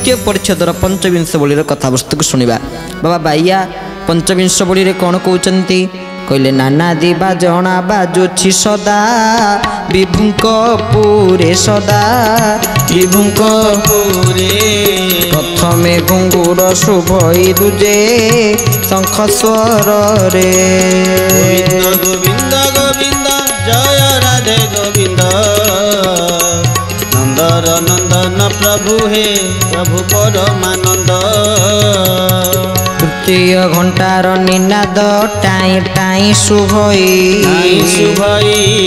द्वितीय परिच्छेदर 25 बोली कथावस्तु को शुणा। बाबा बाइया 25 बोली कौन कहते कहले नाना दिवा जना बाजुछि सदा विभुंक पुरे सदा विभुंक पुरे प्रथमे घुंगुर शुभई दुजे शंख स्वर रे गोविंद गोविंद जय राधे गोविंद नंदर नंदन प्रभु हे प्रभु परमानंद। तृतीय घंटार निनाद टाई टाई शुभई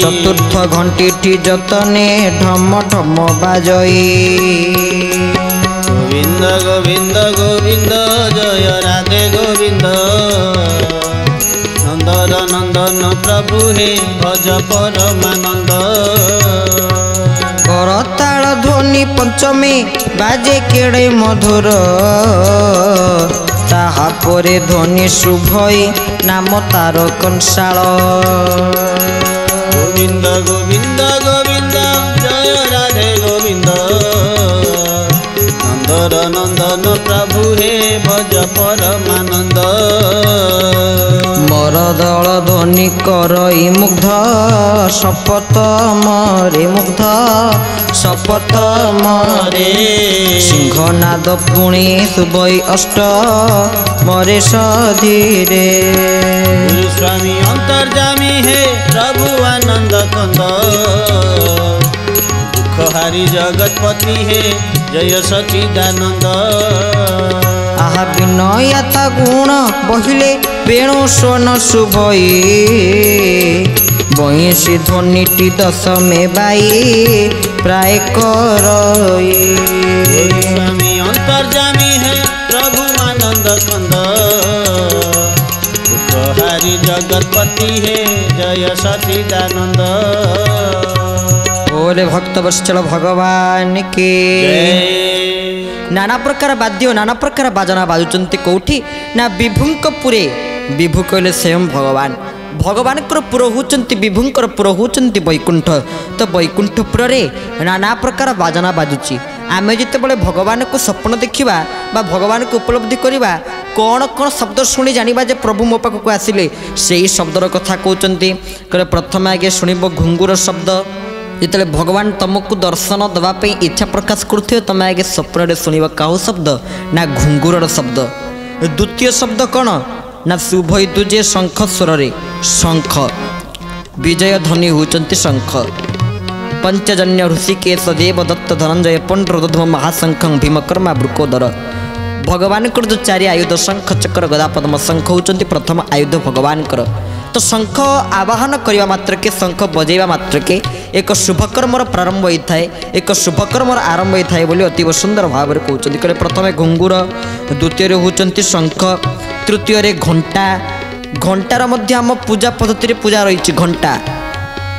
चतुर्थ घंटी जतने ढम ढम बाजई गोविंद गोविंद गोविंद जय राधे गोविंद नंदर नंदन प्रभु हे भज परमानंद। करताल ध्वनि पंचमी बाजे केड़े मधुर ताहा परे ध्वनि शुभई नाम तार कंसाल गोविंद गोविंद गोविंद जय राधे गोविंद नंदर नंदन प्रभु हे भज परमानंद। मरदल ध्वनि करई मुग्ध शपथ मरे मुग्ध शपथ मरे सिंहनाद पुणी शुभई अष्ट मरे सधीरे स्वामी अंतर्जामी हे प्रभु आनंद कंद दुखहारी जगतपति हे जय सचिदानंद। आहा विनयता गुण बहिले वेणु स्वन शुभई बंशी ध्वनिटी दशमे बाई प्राय करई स्वामी अंतर्जामी है प्रभु आनंद कंद दुखहारी जगतपति है जय सचिदानंद। बोले भक्त वत्सल भगवान के नाना प्रकार वाद्य नाना प्रकार बाजना बाजुचंती कौठी ना विभुंकपुरे विभु कहले स्वयं भगवान भगवान पुर होचंती विभुंकर पुर होचंती वैकुंठ तो वैकुंठपुर रे नाना प्रकार बाजना बाजुची आमे जितेबाला भगवान को स्वप्न देखा बा भगवान को उपलब्धि करवा कौन कौन शब्द शुणी जाना जे प्रभु मो पाखक आसिले से शब्दर कथा कहते कहले प्रथम आगे शुणव घुंगुर शब्द जिते भगवान तुमको दर्शन देवाई इच्छा प्रकाश करुवे तुम आगे स्वप्न शुणव काहू शब्द ना घुंगुर शब्द। द्वितीय शब्द कौन ना शुभई दुजे शंख स्वर शंख विजय ध्वनि होचंती शंख पंचजन्य ऋषिकेश देव दत्त धनंजय पंड्रध्व महाशंखं भीमकर्मा वृकोदर भगवान जो चारि आयुध शंख चक्र गदा पद्म शंख होचंती प्रथम आयुध भगवान तो शंख आवाहन करने मात्र के शंख बजेवा मात्र के एक शुभकर्मर प्रारंभ होता है एक शुभकर्मर आरंभ होता है बोली अतीव सुंदर भाव में कहते कहले प्रथम घुंगुर द्वितीय होचंती शंख तृतीय घंटा घंटार मध्य आम पूजा पद्धति पूजा रही घंटा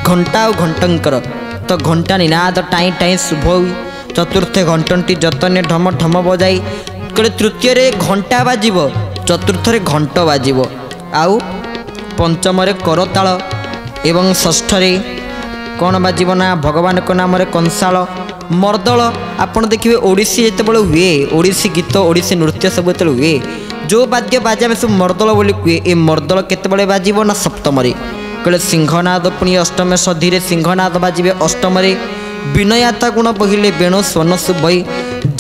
घंटा और घंटंकर तो घंटा निनाद टाई टाई शुभ चतुर्थ घंटी जतने ढम ढम बजाई कहले तृतीय घंटा बाजिब चतुर्थ घंट बाजिब आउ पंचम करताल एवं षष्ठ कौन बाजिब ना भगवान को नाम कंसाल मर्दल आपड़ देखिए ओडिसी जिते हुए ओडिसी गीत ओडिसी नृत्य सब जो हुए जो वाद्य बाजा में सब मर्दल बोली कहे ये मर्दल केतबेले बाजिब ना सप्तम कहले सिंहनाद पुणी अष्टम सधीरे सिंहनाद बाजिबे अष्टम विनयता गुण बहिले वेणु स्वन शुभई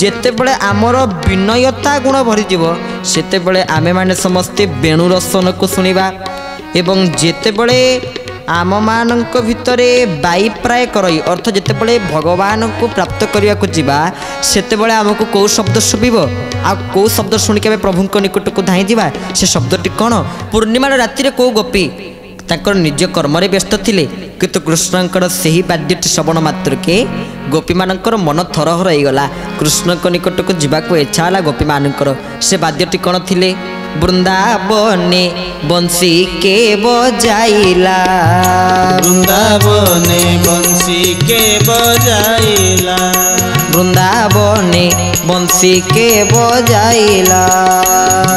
जेतेबेले आमर विनयता गुण भरीजिब सेतेबेले आमे माने समस्ते वेणुर स्वन को शुणिबा एवं जेतेबेले आम मानक भितरे बाई प्राय करई अर्थ जेतेबेले भगवान को प्राप्त करने को जीवा सेतेबेले आमको कौ शब्द शुभिब आ कौ शब्द शुणिक प्रभु निकट को धाई जावा से शब्दटी कौन पूर्णिमा राति कौ गोपी ताकर निज कर्म व्यस्त थिले किंतु कृष्णकर सही वाद्यटी श्रवण मात्र के गोपी मानकर मन थरहर होगला कृष्ण को निकट को जीवाक इच्छा है गोपी मानकर से वाद्यटी कौन थिले वृंदावने बंसी के बजाइला वृंदावने बंसी के बजाइला वृंदावने बंसी के बजाइला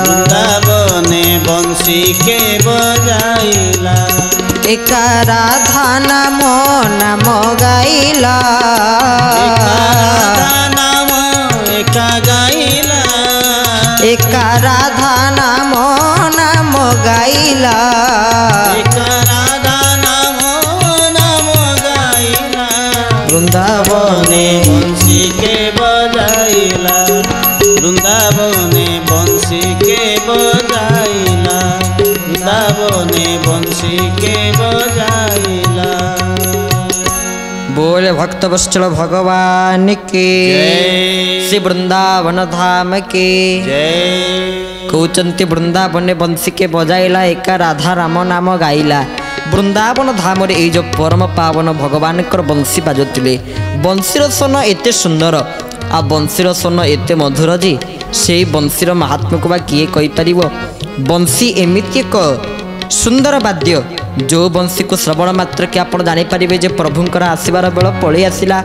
वृंदावने बंसी के बजाइला एका राधा नाम नाम गाइला एका राधा नाम एका गाइला ରାଧା ନାମ ନାମ ଗାଇଲା ଏକା ରାଧା ନାମ ନାମ ଗାଇଲା ବୃନ୍ଦାବନେ ବଂଶୀ କେ ବଜାଇଲା ବୃନ୍ଦାବନେ ବଂଶୀ କେ ବଜାଇଲା ବୃନ୍ଦାବନେ ବଂଶୀ କେ ବଜାଇଲା। बोले भक्त वत्सल भगवान के जय। श्री वृंदावन धाम के जय। कहते वृंदावन बंशी के बजाइला एका राधा राम नाम गाइला वृंदावन धाम रे जो परम पावन भगवान बंशी बाजुले बंशीर स्वन एते सुंदर आ बंशीर स्वन एते मधुर जी से बंशीर महात्मा को बा किए कहि परिबो। बंशी एमिति एक सुंदर वाद्य जो बंशी को श्रवण मात्र के आप जानीपारे जे प्रभुंर आसबार बेल पलि आसला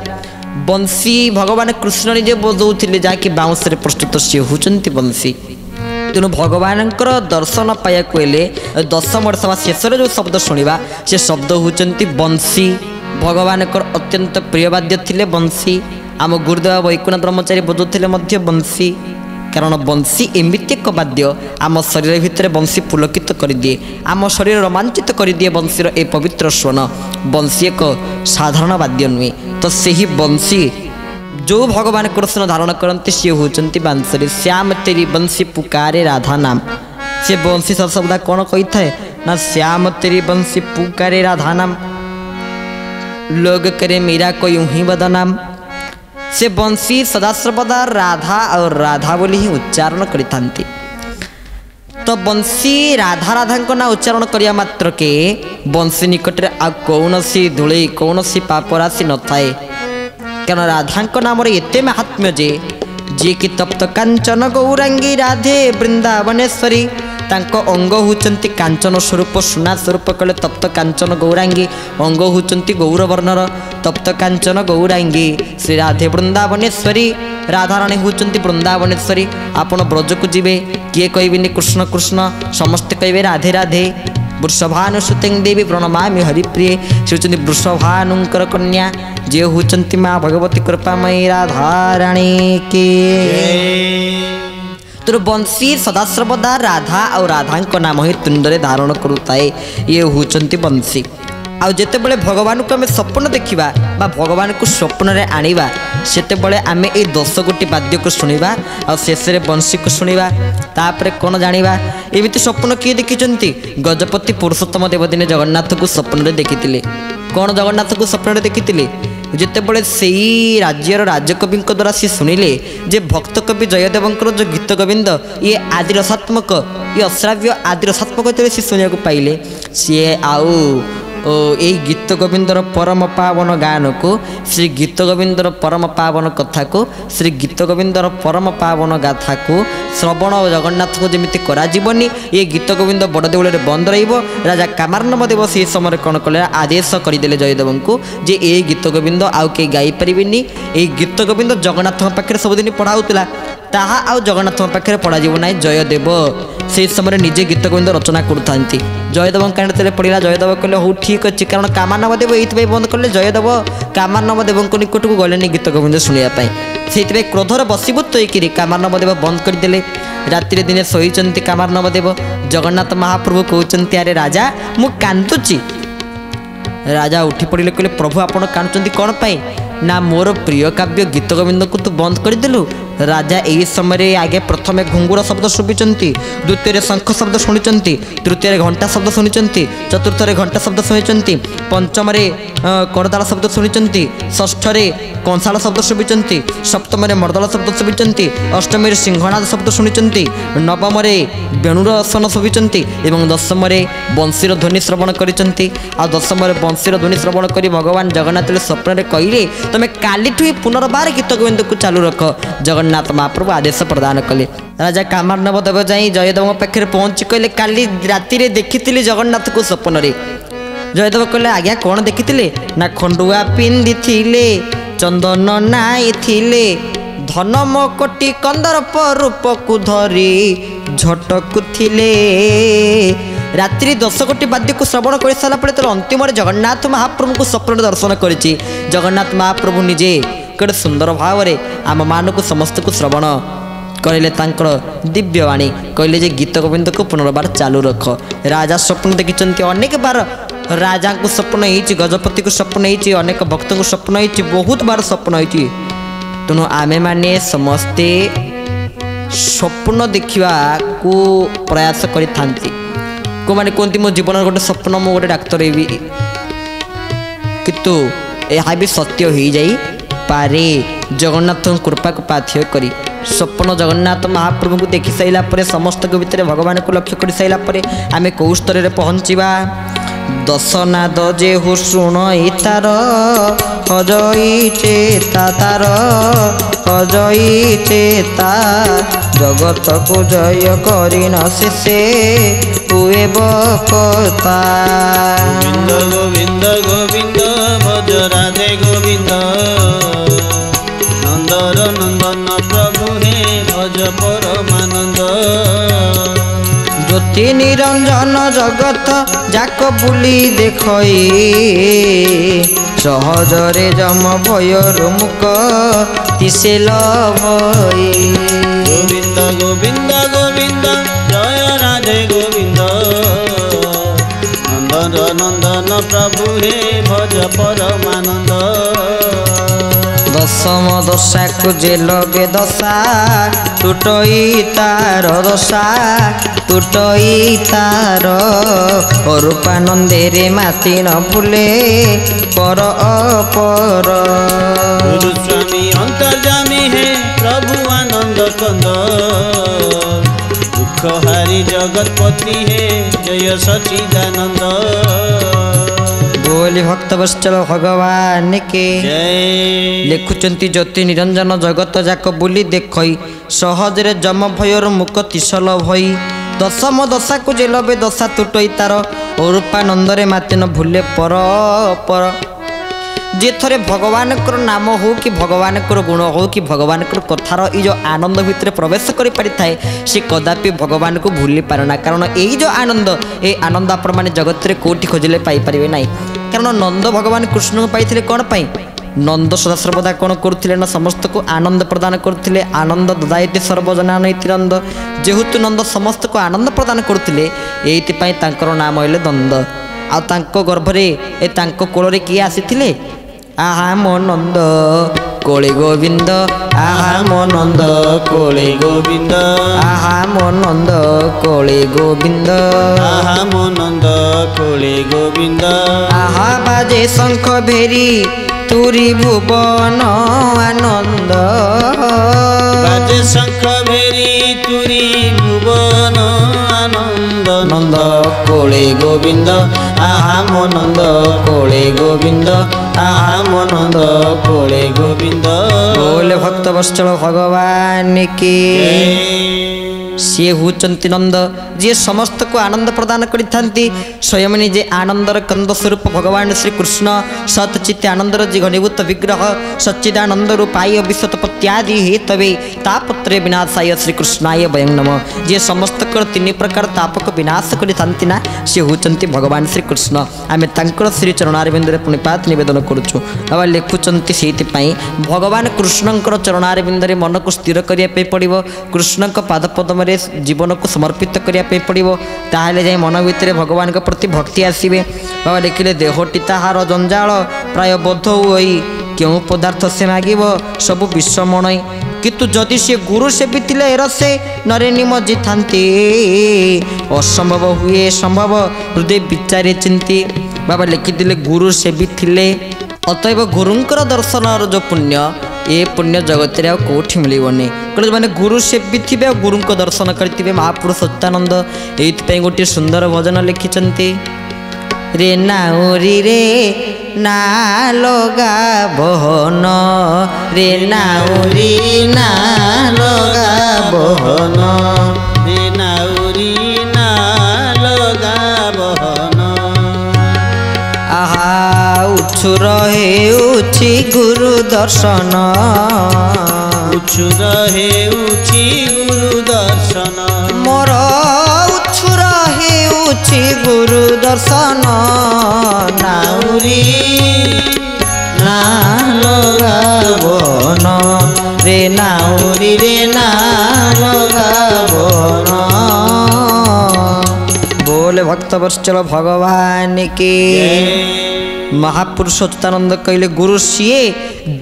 बंशी भगवान कृष्ण निजे बजाऊे जहाँकि बाउंस प्रस्तुत सी होती बंशी तेणु भगवान दर्शन पाइक दशम वर्ष शेष जो शब्द शुणा से शब्द होती बंशी भगवान अत्यंत प्रिय वाद्य थे बंशी आम गुरुदेव वैकुंठ ब्रह्मचारी बजाऊे बंशी कारण बंशी एमती एक वाद्य आम शरीर भितर बंशी पुलकित कर दिए आम शरीर रोमांचित कर दिए बंशीर ए पवित्र स्वन बंशी एक साधारण वाद्य नुहे तो सही बंशी जो भगवान कृष्ण धारण करते सी होती बांसुरी श्याम तेरी बंशी पुकारे राधा नाम से बंशी शब्द कौन कही था ना श्याम तेरी बंशी पुकारे राधा नाम लोग करे मेरा कोई यूं ही बदनाम से बंशी सदासर्वदा राधा और राधा बोली ही उच्चारण करिथांती तो बंशी राधा राधा को ना उच्चारण करिया मात्र के बंशी निकट रे आ कौनसी धूले कौनसी पाप राशि न थाए कारण राधा नाम एते महात्म्य जे कि तप्त कांचन गौरांगी राधे वृंदावनेश्वरी तांको अंग होचंती कांचन स्वरूप सुना स्वरूप कले तप्त कांचन गौरांगी अंग होचंती गौरवर्णर तप्त कांचन गौरांगी श्री राधे वृंदावनेश्वरी राधा रानी होचंती वृंदावनेश्वरी आपण ब्रज को जीवे किए कहबिनी कृष्ण कृष्ण समस्ते कहबे राधे राधे वृषभानुसुते देवी प्रणमामि हरिप्रिय से होचंती वृषभानुंकर कन्या जे होचंती माँ भगवती कृपामयी राधा रानी की तो बंशी सदासर्वदा राधा और राधा नाम ही तुंडरे धारण करुए ये होचंती बंशी आउ जिते बड़े भगवान को आम स्वप्न देखा भगवान को स्वप्न रे आनिबा सेते बड़े आमे ए 10 गोटी वाद्य को शुणा और शेष रे बंशी को शुणा तापर कौन जानिबा एमिति स्वप्न किए देखिचंती गजपति पुरुषोत्तम देव दिने जगन्नाथ को स्वप्न रे देखिथिले कौन जगन्नाथ को स्वप्न रे देखिथिले जितेबले से राज्यर राजकवि द्वारा सी शुणिले जे भक्त कवि जयदेवंकर जो गीत गोविंद ये आदि रसात्मक ये अश्राव्य आदि रसात्मक से शुणा पाइले सी आउ यही गीत गोविंदर परम पावन गान को श्री गीत गोविंदर परम पावन कथा को श्री गीत गोविंदर परम पावन गाथा को श्रवण और जगन्नाथ को जमी कराजीवनी ये गीत गोविंद बड़देउल बंद राजा कामारनम देव से समय कौन कले आदेश करदे जयदेव को जे ये गीत गोविंद आउ के गाई पारिनी ये गीत गोविंद जगन्नाथ पाखे सबुदिन पढ़ाऊला ताहा आउ जगन्नाथ पाखे पढ़ाଯିव ना जयदेव से समय निजे गीत गोविंद रचना करुता जयदेव कांड पड़ा जयदेव कहले हूँ ठीक अच्छे कारण कामारनम देव ये बंद कले जयदेव कामारनम देव निकट को गले गीत गोविंद शुणापी से क्रोधर बसीभूत होकर कामारनम देव बंद करदे राति दिने शोचंती कामारनम देव जगन्नाथ महाप्रभु कहते अरे राजा मु कांदुची राजा उठी पड़े कहले प्रभु आपण कांदुचंती कौन पाई ना मोर प्रिय काव्य गीत गोविंद को तू बंद करदेलु राजा यही समय आगे प्रथम घुंगुर शब्द शुभिचंती द्वितीय शंख शब्द शुणुचंती तृतीय घंटा शब्द शुणुचंती चतुर्थ घंटा शब्द शुणुचंती पंचम करदाल शब्द शुणुचंती षष्ठ कंसाल शब्द शुभिचंती सप्तम मर्दल शब्द शुभिचंती अष्टम सिंहनाद शब्द शुणुचंती नवम वेणुर सन शुभिचंती एवं दशम बंशीर ध्वनि श्रवण करिचंती आ दशम बंशीर ध्वनि श्रवण कर भगवान जगन्नाथ स्वप्न कहले तुम कालीठू पुनर्बार गीत गोविंद को चालू रख जगन्नाथ महाप्रभु आदेश प्रदान कले राजा कामारनम देव जाई जयदेव पाखे पहुँची कहले काली राति देखी जगन्नाथ को स्वप्न जयदेव कहले आज्ञा कौन देखी ना खंडुआ पिंधि चंदन नाई धन मकोटी कंदर्प रूप को धरी झटकु रात्रि 10 कोटी वाद्य को श्रवण कर सारा पर अंतिम जगन्नाथ महाप्रभु को स्वप्न दर्शन करिछि जगन्नाथ महाप्रभु निजे केड़े सुंदर भाव आम मान को समस्त को श्रवण କହିଲେ ତାଙ୍କର ଦିବ୍ୟବାଣୀ କହିଲେ ଯେ ଗୀତ ଗୋବିନ୍ଦକୁ ପୁନର୍ବାର ଚାଲୁ ରଖ। ରାଜା ସ୍ୱପ୍ନ ଦେଖିଛନ୍ତି ଅନେକ ବାର, ରାଜାଙ୍କୁ ସ୍ୱପ୍ନ ହେଇଛି, ଗଜପତିକୁ ସ୍ୱପ୍ନ ହେଇଛି, ଅନେକ ଭକ୍ତଙ୍କୁ ସ୍ୱପ୍ନ ହେଇଛି, ବହୁତ ବାର ସ୍ୱପ୍ନ ହେଇଛି। ତେଣୁ ଆମେମାନେ ସମସ୍ତେ ସ୍ୱପ୍ନ ଦେଖିବାକୁ ପ୍ରୟାସ କରିଥାନ୍ତି। କେଉଁମାନେ କୁହନ୍ତି ମୋ ଜୀବନର ଗୋଟେ ସ୍ୱପ୍ନ ମୁଁ ଗୋଟେ ଡାକ୍ତର ହେବି, କିନ୍ତୁ ଏହା ବି ସତ୍ୟ ହୋଇଯାଇପାରେ ଜଗନ୍ନାଥଙ୍କ କୃପାକୁ ପାଥ୍ୟ କରି। ସ୍ୱପ୍ନ ଜଗନ୍ନାଥ ମହାପ୍ରଭୁଙ୍କୁ ଦେଖି ସାରିଲା ପରେ ସମସ୍ତଙ୍କ ଭିତରେ ଭଗବାନଙ୍କୁ ଲକ୍ଷ୍ୟ କରି ସାରିଲା ପରେ ଆମେ କେଉଁ ସ୍ତରରେ ପହଞ୍ଚିବା? ଦଶନାଦ ଯେହୁ ଶୁଣ ତାର ହଜଇ ଚେତା ତାର ହଜଇ ଚେତା ଜଗତକୁ ଜୟ କରି ନ ଶେଷେ ହୁଏ ବକତା। ଗୋବିନ୍ଦ ଗୋବିନ୍ଦ ଗୋବିନ୍ଦ ଭଜ ରାଧେ ଗୋବିନ୍ଦ ନନ୍ଦର ନନ୍ଦନ ପ୍ରଭୁ ହେ ଭଜ ପରମାନନ୍ଦ। জ্যোতি নিরঞ্জন জগত যাক বুলি দেখই সহজরে যম ভয়র মুখ তিসে লভই। গোবিন্দ গোবিন্দ গোবিন্দ জয় রাধে গোবিন্দ নন্দন নন্দন প্রভু হে ভজ পরমানন্দ। দশম দশাকু যে লগে দশা টুটই তার দশা টুটই তার অরূপানন্দেরে মাতি ন ভুলে পর অপর। গুরুস্বামী অন্তর্যামী হে প্রভু আনন্দ কন্দ দুঃখ হারি জগৎপতি হে জয় সচিদানন্দ। बोली भक्त बत्सल भगवान के लिखुचंती ज्योति निरंजन जगत जाक बुली देखई सहजरे जम भयर मुख तिसल भई। दशम दशा को जेलबे दशा तुटई तार अरूपानंदरे माते न भूले पर पर। जे थरे भगवान नाम हो कि भगवान गुण हो कि भगवान कथार ये जो आनंद भितर प्रवेश कर पारि थाए से कदापि भगवान को भूली पारेना। कारण यही जो आनंद ये आनंद आपण मैंने जगत में कौटी खोजिले पाइपर ना। कारण नंद भगवान कृष्ण को पाई कौन पाई? नंद सदा सर्वदा कौन करुले ना समस्त को आनंद प्रदान करते। आनंद ददायते सर्वजना नंद जेहेतु नंद समस्त को आनंद प्रदान करते ये नाम है नंद। आ गर्भरे कोल किए आसी आहा मो नंद कोले गोविंद आहा मो नंद कोले गोविंद आहा मो नंद कोले गोविंद आहा मो नंद कोले गोविंद। आहा बाजे शंख भेरी तुरी भुवन आनंद बाजे शंख भेरी तुरी भुवन आनंद। नंद कोले गोविंद आहा मो नंद कोले गोविंद आहा मो नंद कोले गोविंद। बोले भक्त वत्सल भगवान की। सी होचंती नंद जी समस्त को आनंद प्रदान करिथांती स्वयं निजे आनंदर कंद स्वरूप भगवान श्री कृष्ण सतचित्त आनंदर जी घनीभूत विग्रह सच्चिदानंद रूपाय विश्वतपत्यादि हेतवे तापत्रे विनाशाय श्री कृष्णाय वयं नमः। जी समस्त तीन प्रकार ताप को विनाश करिथांती ना सी होचंती भगवान श्री कृष्ण। आमे तांकर श्री चरणारविंदरे पुण्यपात निवेदन करूछु। अब लिखुचंती सेति पई भगवान कृष्णंकर चरणारविंदरे मन को स्थिर करिया पे पड़िबो। कृष्णक पादपद्म जीवन को समर्पित करने पड़ो ताहले जाए मन भितर भगवान के प्रति भक्ति आसवे। बाबा लिखिले देहटी ताहार जंजाल प्राय बोध होई क्यों पदार्थ से मागिब सबु विश्वमणई किंतु जदि से गुरु सेविथिले रसे नरे निमज्जी थांती असंभव हुए संभव हृदय विचारे चिंती। बाबा लिखिले गुरु सेविथिले अतएव गुरुंकर दर्शन जो पुण्य ये पुण्य जगत रे कौटी मिलबनी। कहे मैंने गुरु सेवी थे गुरु को दर्शन करते महापुरुष सच्चिदानंद ये गोटे सुंदर भजन लिखिंट रे नाउरी रे ना लगा बहन रे नाउरी ना लगा बहन रे नाउरी ना लगा बहन। आहा उछु रहे गुरु दर्शन उछु रहे गुरु दर्शन मोर उछु रहे गुरु दर्शन नाउरी ना लगाबन रे नाउरी रे नाम गावन। बोले भक्त वत्सल भगवान के। महापुरुष अच्युतानंद कहले गुरु सीए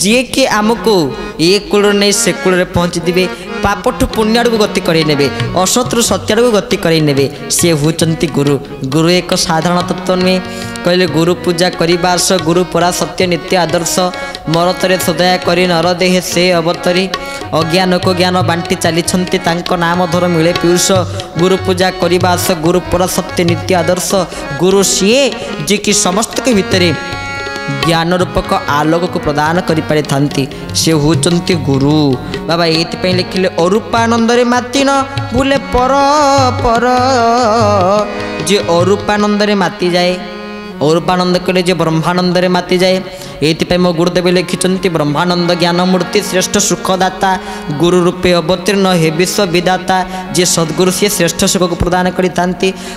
जी के आमको ये कूल नहीं से कूल पहुँची दिवे पापठू पुण्य आड़ को गति करे नेबे असतु सत्य आड़ को गति करे नेबे सी होचंती गुरु। गुरु एक साधारण तत्व नुहे कहले गुरु पूजा करिबास गुरु परा सत्य नित्य आदर्श मरतरे सदया करी नरदेहे से अवतरी अज्ञान को ज्ञान बांटी चली तांको नाम धर मिले पीयूष गुरु पूजा करिबास गुरु परा सत्य नित्य आदर्श गुरु सीए जी की समस्त के भितर ज्ञान रूपक आलोक को प्रदान करि पारि थांती से होचंती गुरु। बाबा ये लिखिले अरूपानंद रे माती न बुले पर पर जे अरूपानंद रे माती जाए अरूपानंद कहले जे ब्रह्मानंद रे माती जाए। ये मो गुरुदेव लिखिं ब्रह्मानंद ज्ञान मूर्ति श्रेष्ठ सुखदाता गुरु रूपे अवतीर्ण हे विश्व विदाता जे सद्गुरु सी श्रेष्ठ सुख को प्रदान करि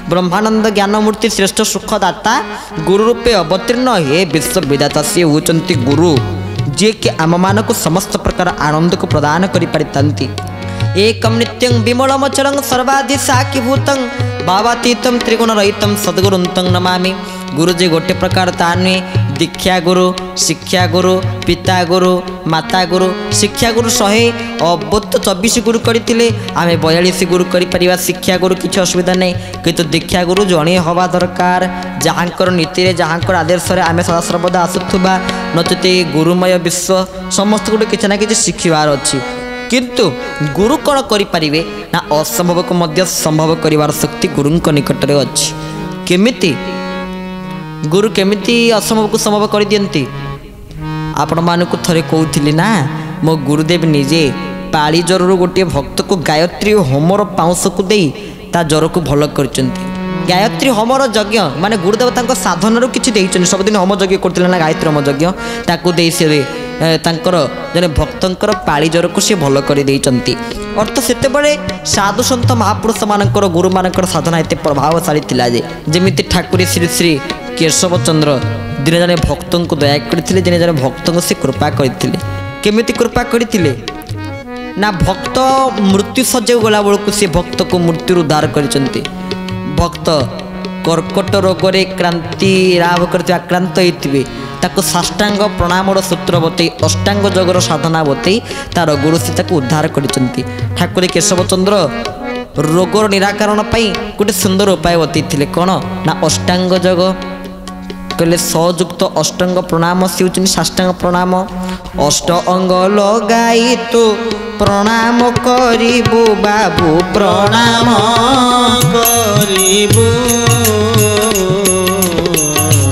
ब्रह्मानंद ज्ञान मूर्ति श्रेष्ठ सुखदाता गुरु रूपे अवतीर्ण हे विश्व विदाता सी होचंती गुरु जे कि आम मान को समस्त प्रकार आनंद को प्रदान करि पारि। एकम नित्यं विमलमचलं सर्वाधि साखीभूतं भावातीतं त्रिगुण रहितं सद्गुरुन्तं नमामि। गुरुजी गोटे प्रकार ता नुहे दीक्षा गुरु शिक्षा गुरु पिता गुरु माता गुरु शिक्षा गुरु 124 गुरु करते आम 42 गुरु कर शिक्षा गुरु किसी असुविधा नहीं किंतु दीक्षा गुरु जड़े हवा दरकार जहाँकर नीति जहाँकर आदर्श आम सदा सर्वदा आसुवा नचते गुरुमय विश्व समस्त गुटे किसी ना कि शिखबार अच्छी किंतु गुरु कौन करें ना असंभव को मध्य संभव कर शक्ति गुरु निकट में अच्छी। केमिति गुरु केमिति असंभव को संभव कर दियंती आपण मानकु थरे कहूली ना मो गुरुदेव निजे पाली ज्वर गोटे भक्त को गायत्री होमर पाउंस को दे ता ज्वर को भल कर गायत्री होमर यज्ञ माने गुरुदेव तांको साधन किछि देइछन सबदिन होम यज्ञ करथिले ना गायत्री होम यज्ञ ताकू दे से तांकर जने भक्तंकर पाली ज्वर को से भल कर देइछंती। अर्थ सेते बळे साधु संत महापुरुष मानकर गुरु मानकर साधना एते प्रभावशाली थिला जे जेमिति ठाकुर श्री श्री केशव चंद्र दिने जने भक्त को दया करथिले दिने जने भक्त को से कृपा करथिले। केमिति कृपा करथिले ना भक्त मृत्यु सज्जे गला बेलू से भक्त को मृत्यु उद्धार करचंती। भक्त कर्कट रोग क्रांति लाभ करते आक्रांत होते ताको साष्टांग प्रणाम सूत्र बतई अष्टांग जगर साधना बतई तार गुरु से उद्धार करचंती। ठाकुर केशव चंद्र रोगर निराकरण पाई गोटे सुंदर उपाय बतई कौन ना अष्टांग जग कहले सयुक्त अष्टांग प्रणाम से साष्टांग प्रणाम अष्ट अंग लगाई तो प्रणाम करिबु बाबू प्रणाम करिबु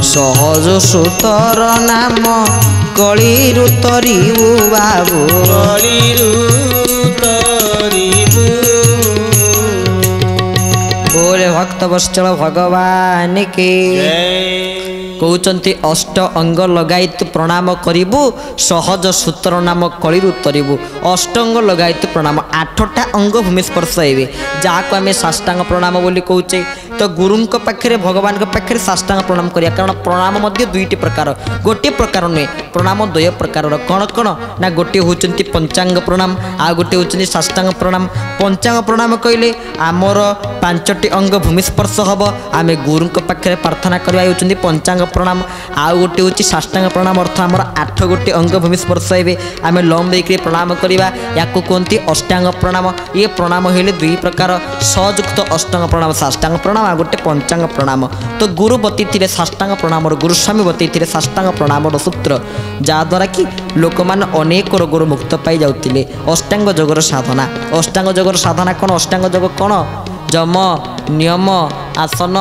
सहज सुतर नाम कलिरु तरिबु बाबू कलिरु तरिबु। बोले भक्त वत्सल भगवान के कहते अष्ट अंग लगाई तु प्रणाम करिबु सहज सूत्र नाम कलिरु तरिबु। अष्टांग लगाई तु प्रणाम 8टा अंग भूमि स्पर्श हे जहाँ आम साष्टांग प्रणाम बोली कहचे तो गुरु पाखे भगवान पाखे साष्टांग प्रणाम करिया कारण प्रणाम मध्य 2टी प्रकार गोटे प्रकार नुहे प्रणाम 2 प्रकार कौन कौन ना गोटे होचंती पंचांग प्रणाम आ गोटे होचंती साष्टांग प्रणाम। पंचांग प्रणाम कहले आमर 5टी अंग भूमि स्पर्श हम आम गुरु पाखे प्रार्थना करवा होचंती पंचांग प्रणाम आउ गोटे हूँ साष्टांग प्रणाम अर्थ आमर 8 गोटे अंग भूमि स्पर्श हे आम लम देकर प्रणाम करवा या कहते अष्टांग प्रणाम। ये प्रणाम हेले 2 प्रकार सयुक्त अष्टांग प्रणाम साष्टांग प्रणाम आ गोटे पंचांग प्रणाम। तो गुरु बतई साष्टांग प्रणाम गुरुस्वामी बतई साष्टांग प्रणाम सूत्र जहाद्वारा कि लोक मैंने अनेक रोगर मुक्त पाई जाते। अष्टांग जगर साधना अष्टांग जगर साधना कौन अष्टांग जग कौन जम नियम आसन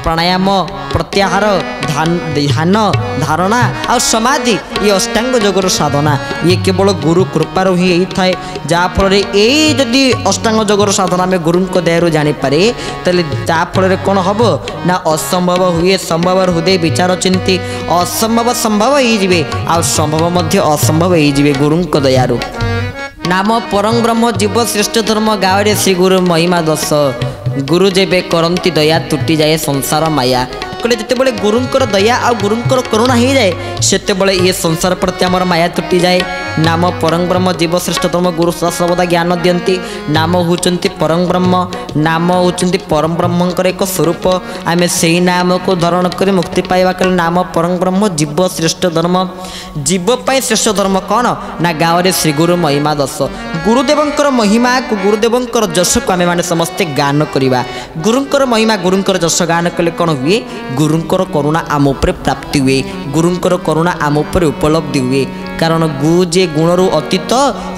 प्राणायाम प्रत्याहार ध्यान धारणा आ समाधि ये अष्टांग जगर साधना ये केवल गुरु कृपार ही थाए जहाँफल यही जदि अष्टांग जगर साधना आम गुरु दयारू जानीपे तेल जहाँफल कौन हम ना असंभव हुए संभव हृदय विचार चिंती असंभव संभव हो आ संभव असंभव हो गुरु दयारू। नाम परम ब्रह्म जीव श्रेष्ठ धर्म गावे श्री गुरु महिमा दस गुरु जेबे करंती दया तुटी जाए संसार माया कहले जिते गुरुंकर दया आ गुरुंकर करुणा हो जाए से ये संसार प्रति आमर माया तुटी जाए। नाम परम ब्रह्म जीव श्रेष्ठतम गुरु सर्वदा ज्ञान दियंती नाम होचंती परम ब्रह्म नाम होचंती परम ब्रह्मंकर एक स्वरूप आम से नाम को धारण कर मुक्ति पाइबा कले नाम परम ब्रह्म जीव श्रेष्ठ धर्म जीव पाई श्रेष्ठ धर्म कौन ना गाँव में श्री गुरु महिमा दस गुरुदेवंकर महिमा को गुरुदेवंकर जश को आम मैंने समस्ते गान करवा गुरुंकर महिमा गुरुंकर जश गान कले कौन हुए गुरुंकर करुणा आम उपर प्राप्ति हुए गुरुंकर करुणा आम उपर उपलब्धि हुए कारण गु जे गुणरु अतीत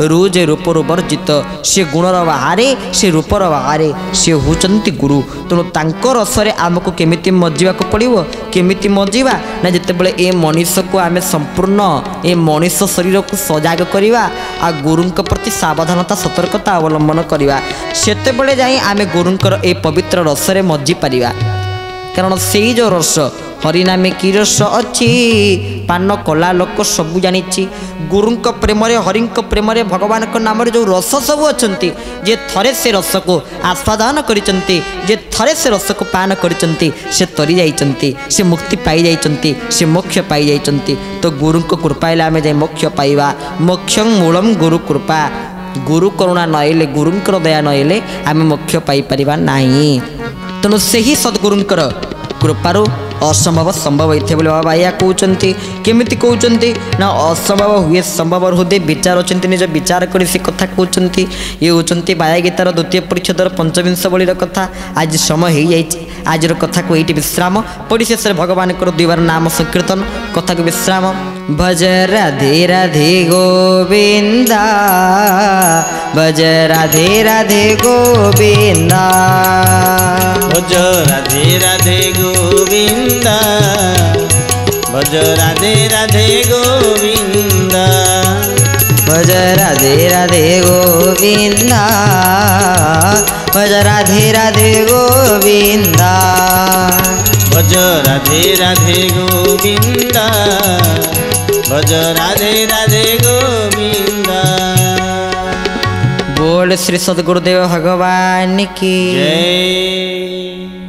रु जे रूपर वर्जित से गुणर बाहरे से रूपर बाहरे से होचंती गुरु तेणु तांको रसरे आमको केमिति मजिबा को पड़िबो केमिति मजिबा ना जेतेबेले ए मनीष को आमे संपूर्ण ए मनीष शरीर को सजाग करिबा आ गुरुंक प्रति सावधानता सतर्कता अवलंबन करिबा सेतेबेले जाई आमे गुरुंकर ए पवित्र रसरे मजि पारिबा कारण सेई जो रस हरिनामे की रस अच्छी पान कला लोक सबू जानी गुरुंक प्रेम हरिंक प्रेम भगवान नाम जो रस सब अच्छा जे थरे से रस को आस्वादन करिचंती जे थरे से रस को पान करिचंती से तरी जाइचंती से मुक्ति पाई जाइचंती से मोक्ष पाई जाइचंती तो गुरुंक कृपा आमे जाई मोक्ष पाइबा मोक्षं मूलम गुरु कृपा गुरु करुणा नइले गुरुंकर दया नइले आमे मोक्ष पाई परिबा नाही तेणु से ही सद्गुरुंकर कृपारू असंभव संभव होते बोले बाबा या कहते केमिति कहते ना असंभव हुए संभव हृदय विचार अच्छा निज विचार कर कथा कहते ये होती बाया गीतार द्वितीय परिच्छेदर 25 बलिर कथा आज समय हो जाए आज कथा को ये विश्राम पढ़ी शेष भगवान दुबार नाम संकीर्तन कथा को विश्राम भज राधे राधे गोविंदा भज राधे राधे गोविंदा भज राधे राधे गोविंदा भज राधे राधे गोविंदा भज राधे राधे गोविंदा भज राधे राधे गोविंदा भज राधे राधे गोविंदा भज राधे राधे गोविंदा बोल श्री सद्गुरुदेव भगवान की जय।